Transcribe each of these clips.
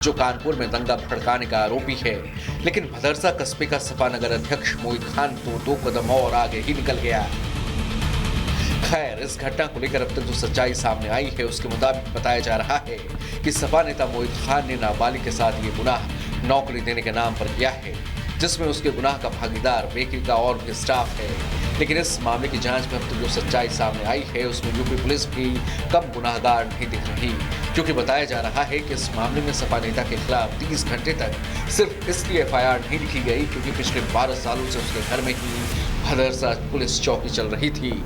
जो कानपुर में दंगा भड़काने का आरोपी है। लेकिन भदरसा कस्बे का सपा नगर अध्यक्ष मोहित खान तो 2 कदम और आगे ही निकल गया। खैर, इस घटना को लेकर अब तक जो सच्चाई सामने आई है उसके मुताबिक बताया जा रहा है कि सपा नेता मोहित खान ने नाबालिग के साथ ये गुनाह नौकरी देने के नाम पर किया है, जिसमें उसके गुनाह का भागीदार बेकरी का और भी स्टाफ है। लेकिन इस मामले की जांच में अब तक जो सच्चाई सामने आई है उसमें यूपी पुलिस भी कम गुनाहगार नहीं दिख रही, क्योंकि बताया जा रहा है कि इस मामले में सपा नेता के खिलाफ 30 घंटे तक सिर्फ इसलिए एफआईआर नहीं लिखी गई क्योंकि पिछले 12 सालों से उसके घर में ही भदरसा पुलिस चौकी चल रही थी।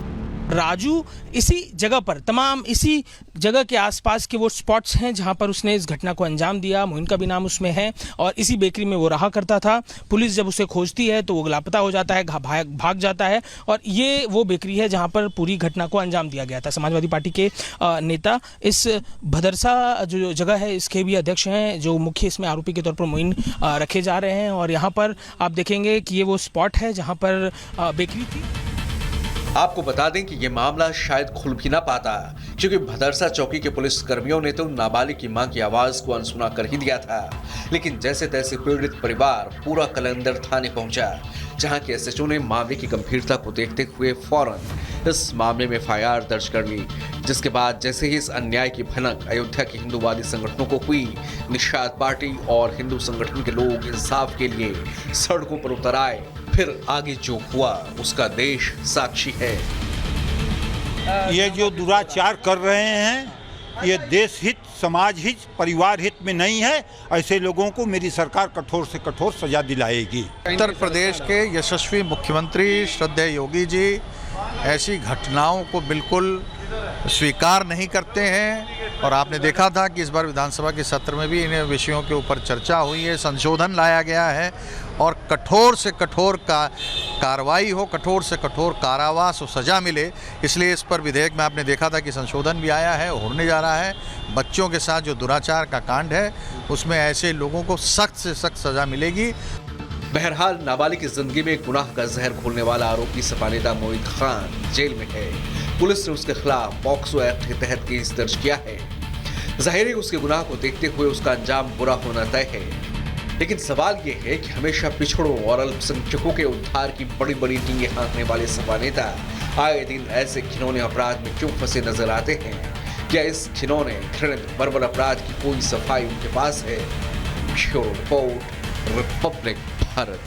राजू इसी जगह पर तमाम इसी जगह के आसपास के वो स्पॉट्स हैं जहां पर उसने इस घटना को अंजाम दिया। मोइन का भी नाम उसमें है और इसी बेकरी में वो रहा करता था। पुलिस जब उसे खोजती है तो वो लापता हो जाता है, भाग जाता है और ये वो बेकरी है जहां पर पूरी घटना को अंजाम दिया गया था। समाजवादी पार्टी के नेता इस भदरसा जो जगह है इसके भी अध्यक्ष हैं, जो मुख्य इसमें आरोपी के तौर पर मोइन रखे जा रहे हैं। और यहाँ पर आप देखेंगे कि ये वो स्पॉट है जहाँ पर बेकरी थी। आपको बता दें कि यह मामला शायद खुल भी ना पाता, क्योंकि भदरसा चौकी के पुलिस कर्मियों ने तो नाबालिग की मां की आवाज को अनसुना कर ही दिया था। लेकिन जैसे तैसे पीड़ित परिवार पूरा कलंदर थाने पहुंचा, जहां के एसएचओ ने मामले की गंभीरता को देखते हुए फौरन इस मामले में एफआईआर दर्ज कर ली। जिसके बाद जैसे ही इस अन्याय की भनक अयोध्या के हिंदूवादी संगठनों को हुई, निषाद पार्टी और हिंदू संगठन के लोग इंसाफ के लिए सड़कों पर उतर आए। फिर आगे जो हुआ उसका देश साक्षी है। ये जो दुराचार कर रहे हैं ये देश हित, समाज हित, परिवार हित में नहीं है। ऐसे लोगों को मेरी सरकार कठोर से कठोर सजा दिलाएगी। उत्तर प्रदेश के यशस्वी मुख्यमंत्री श्रद्धेय योगी जी ऐसी घटनाओं को बिल्कुल स्वीकार नहीं करते हैं और आपने देखा था कि इस बार विधानसभा के सत्र में भी इन विषयों के ऊपर चर्चा हुई है, संशोधन लाया गया है और कठोर से कठोर कार्रवाई हो, कठोर से कठोर कारावास और सज़ा मिले। इसलिए इस पर विधेयक में आपने देखा था कि संशोधन भी आया है, होने जा रहा है। बच्चों के साथ जो दुराचार का कांड है उसमें ऐसे लोगों को सख्त से सख्त सज़ा मिलेगी। बहरहाल, नाबालिग की जिंदगी में गुनाह का जहर घोलने वाला आरोपी सपा नेता मोहित खान जेल में है। पुलिस ने उसके खिलाफ पॉक्सो एक्ट के तहत केस दर्ज किया है। जाहिर है उसके गुनाह को देखते हुए उसका अंजाम बुरा होना तय है। लेकिन सवाल ये है कि हमेशा पिछड़ों और अल्पसंख्यकों के उद्धार की बड़ी बड़ी टींगे हाँकने वाले सपा नेता आए दिन ऐसे घिनौने अपराध में क्यों फंसे नजर आते हैं? क्या इस घिनौने घृणित बर्बर अपराध की कोई सफाई उनके पास है? Bureau report, Republic Bharat.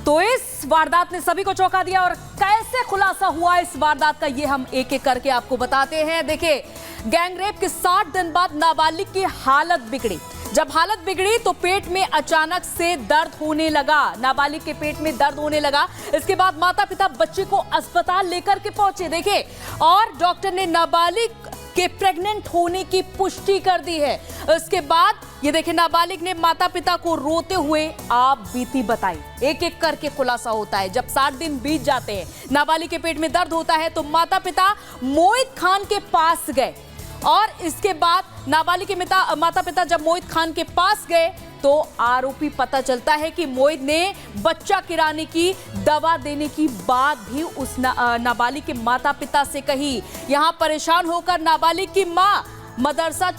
तो इस वारदात ने सभी को चौंका दिया और कैसे खुलासा हुआ इस वारदात का ये हम एक एक करके आपको बताते हैं। देखिए, गैंगरेप के 60 दिन बाद नाबालिग की हालत बिगड़ी। जब हालत बिगड़ी तो पेट में अचानक से दर्द होने लगा। नाबालिग के पेट में दर्द होने लगा। इसके बाद माता पिता बच्चे को अस्पताल लेकर के पहुंचे। देखिए, और डॉक्टर ने नाबालिग के प्रेग्नेंट होने की पुष्टि कर दी है। इसके बाद ये देखिए, नाबालिग ने माता पिता को रोते हुए आप बीती बताई। एक एक करके खुलासा होता है। जब 60 दिन बीत जाते हैं, नाबालिग के पेट में दर्द होता है तो माता पिता मोहित खान के पास गए और इसके बाद नाबालिग के माता पिता जब मोहित खान के पास गए तो आरोपी पता चलता है कि मोहित ने बच्चा गिराने की दवा देने की बात भी उस नाबालिग के माता पिता से कही। यहां परेशान होकर नाबालिग की मां भदरसा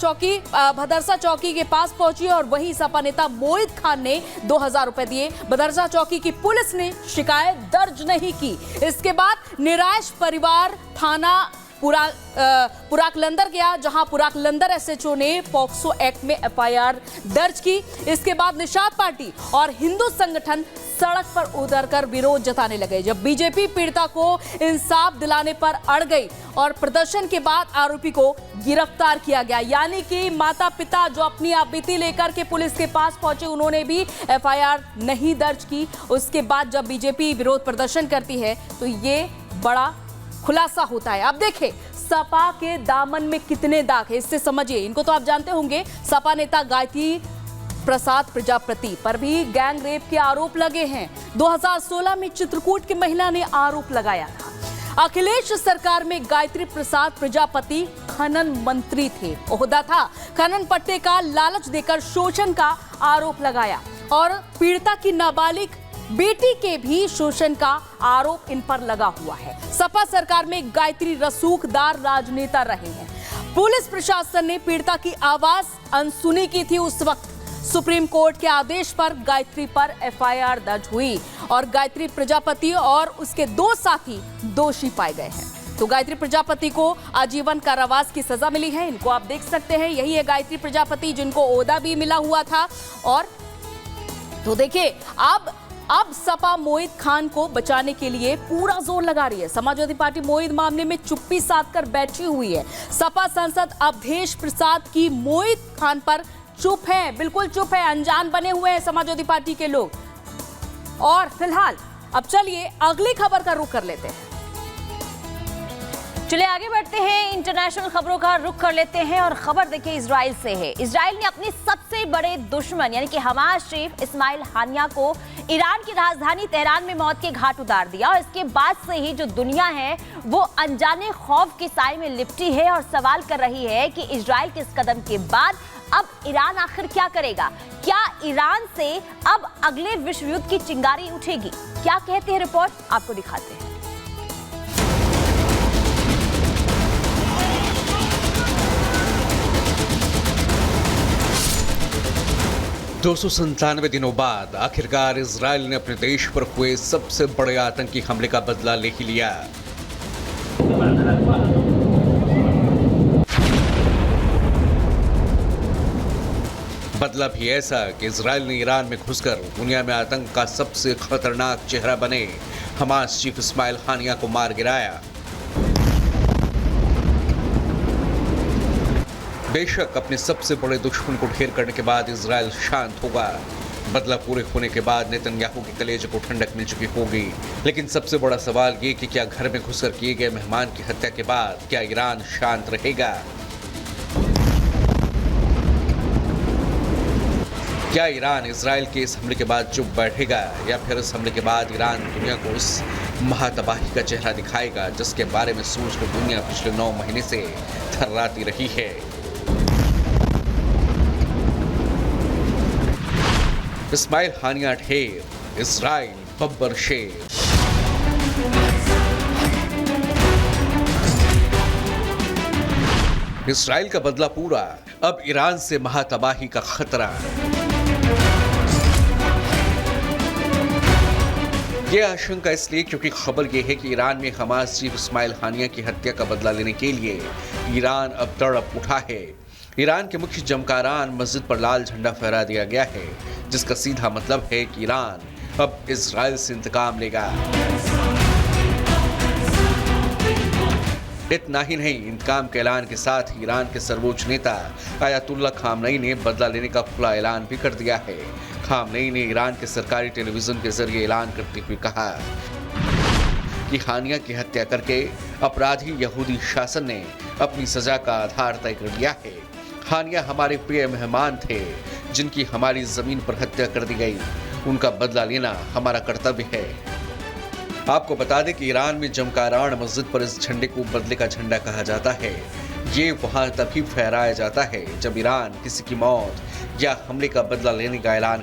चौकी के पास पहुंची और वहीं सपा नेता मोहित खान ने 2000 रुपए दिए। भदरसा चौकी की पुलिस ने शिकायत दर्ज नहीं की। इसके बाद निराश परिवार थाना पुराकलंदर गया, जहां पुराकलंदर एसएचओ ने पॉक्सो एक्ट में एफआईआर दर्ज की। इसके बाद निषाद पार्टी और हिंदू संगठन सड़क पर उतरकर विरोध जताने लगे। जब बीजेपी पीड़िता को इंसाफ दिलाने पर अड़ गई और प्रदर्शन के बाद आरोपी को गिरफ्तार किया गया। यानी कि माता पिता जो अपनी आपबीती लेकर के पुलिस के पास पहुंचे, उन्होंने भी एफआईआर नहीं दर्ज की। उसके बाद जब बीजेपी विरोध प्रदर्शन करती है तो ये बड़ा खुलासा होता है। अब देखिए, सपा के दामन में कितने दाग है, इससे समझिए। इनको तो आप जानते होंगे, सपा नेता गायत्री प्रसाद प्रजापति पर भी गैंग रेप के आरोप लगे हैं। 2016 में चित्रकूट की महिला ने आरोप लगाया था। अखिलेश सरकार में गायत्री प्रसाद प्रजापति खनन मंत्री थे, ओहदा था। खनन पट्टे का लालच देकर शोषण का आरोप लगाया और पीड़िता की नाबालिग बेटी के भी शोषण का आरोप इन पर लगा हुआ है। सपा सरकार में गायत्री रसूखदार राजनेता रहे हैं। पुलिस प्रशासन ने पीड़िता की आवाज अनसुनी की थी। उस वक्त सुप्रीम कोर्ट के आदेश पर गायत्री पर एफआईआर दर्ज हुई और गायत्री प्रजापति और उसके 2 साथी दोषी पाए गए हैं। तो गायत्री प्रजापति को आजीवन कारावास की सजा मिली है। इनको आप देख सकते हैं, यही है गायत्री प्रजापति जिनको ओहदा भी मिला हुआ था। और तो देखिए अब सपा मोहित खान को बचाने के लिए पूरा जोर लगा रही है। समाजवादी पार्टी मोहित मामले में चुप्पी साध कर बैठी हुई है। सपा सांसद अवधेश प्रसाद की मोहित खान पर चुप है, बिल्कुल चुप है, अनजान बने हुए हैं समाजवादी पार्टी के लोग। और फिलहाल अब चलिए अगली खबर का रुख कर लेते हैं। चलिए आगे बढ़ते हैं, इंटरनेशनल खबरों का रुख कर लेते हैं और खबर देखिए इजराइल से है। इजराइल ने अपने सबसे बड़े दुश्मन यानी कि हमास चीफ इस्माइल हानिया को ईरान की राजधानी तेहरान में मौत के घाट उतार दिया। और इसके बाद से ही जो दुनिया है वो अनजाने खौफ के साए में लिपटी है और सवाल कर रही है कि इजराइल के इस कदम के बाद अब ईरान आखिर क्या करेगा। क्या ईरान से अब अगले विश्व युद्ध की चिंगारी उठेगी? क्या कहती है रिपोर्ट, आपको दिखाते हैं। 297 दिनों बाद आखिरकार इजराइल ने अपने देश पर हुए सबसे बड़े आतंकी हमले का बदला ले ही लिया। बदला भी ऐसा कि इजराइल ने ईरान में घुसकर दुनिया में आतंक का सबसे खतरनाक चेहरा बने हमास चीफ इस्माइल हानिया को मार गिराया। बेशक अपने सबसे बड़े दुश्मन को ढेर करने के बाद इजराइल शांत होगा, बदला पूरे होने के बाद नेतन्याहू के कलेजे को ठंडक मिल चुकी होगी। लेकिन सबसे बड़ा सवाल ये कि क्या घर में घुसकर किए गए मेहमान की हत्या के बाद क्या ईरान शांत रहेगा? क्या ईरान इजराइल के इस हमले के बाद चुप बैठेगा या फिर इस हमले के बाद ईरान दुनिया को उस महातबाही का चेहरा दिखाएगा जिसके बारे में सोचकर दुनिया पिछले 9 महीने से थर्राती रही है? इस्माइल हानिया ढेर, इजराइल बब्बर शेर। इजराइल का बदला पूरा, अब ईरान से महातबाही का खतरा। ये आशंका इसलिए क्योंकि खबर यह है कि ईरान में हमास चीफ इस्माइल हानिया की हत्या का बदला लेने के लिए ईरान अब तड़प उठा है। ईरान के मुख्य जमकारान मस्जिद पर लाल झंडा फहरा दिया गया है, जिसका सीधा मतलब है कि ईरान अब इजराइल से इंतकाम लेगा। इतना ही नहीं, इंतकाम के ऐलान के साथ ही ईरान के सर्वोच्च नेता आयतुल्ला खामनई ने बदला लेने का खुला ऐलान भी कर दिया है। खामनई ने ईरान के सरकारी टेलीविजन के जरिए ऐलान करते हुए कहा कि हानिया की हत्या करके अपराधी यहूदी शासन ने अपनी सजा का आधार तय कर लिया है। हानिया हमारे प्रिय मेहमान थे जिनकी हमारी जमीन पर हत्या कर दी गई, उनका बदला लेना हमारा कर्तव्य है। आपको बता दें कि ईरान में जमकारान मस्जिद पर इस झंडे को बदले का झंडा कहा जाता है। ये वहां तभी फहराया जाता है जब ईरान किसी की मौत या हमले का बदला लेने का ऐलान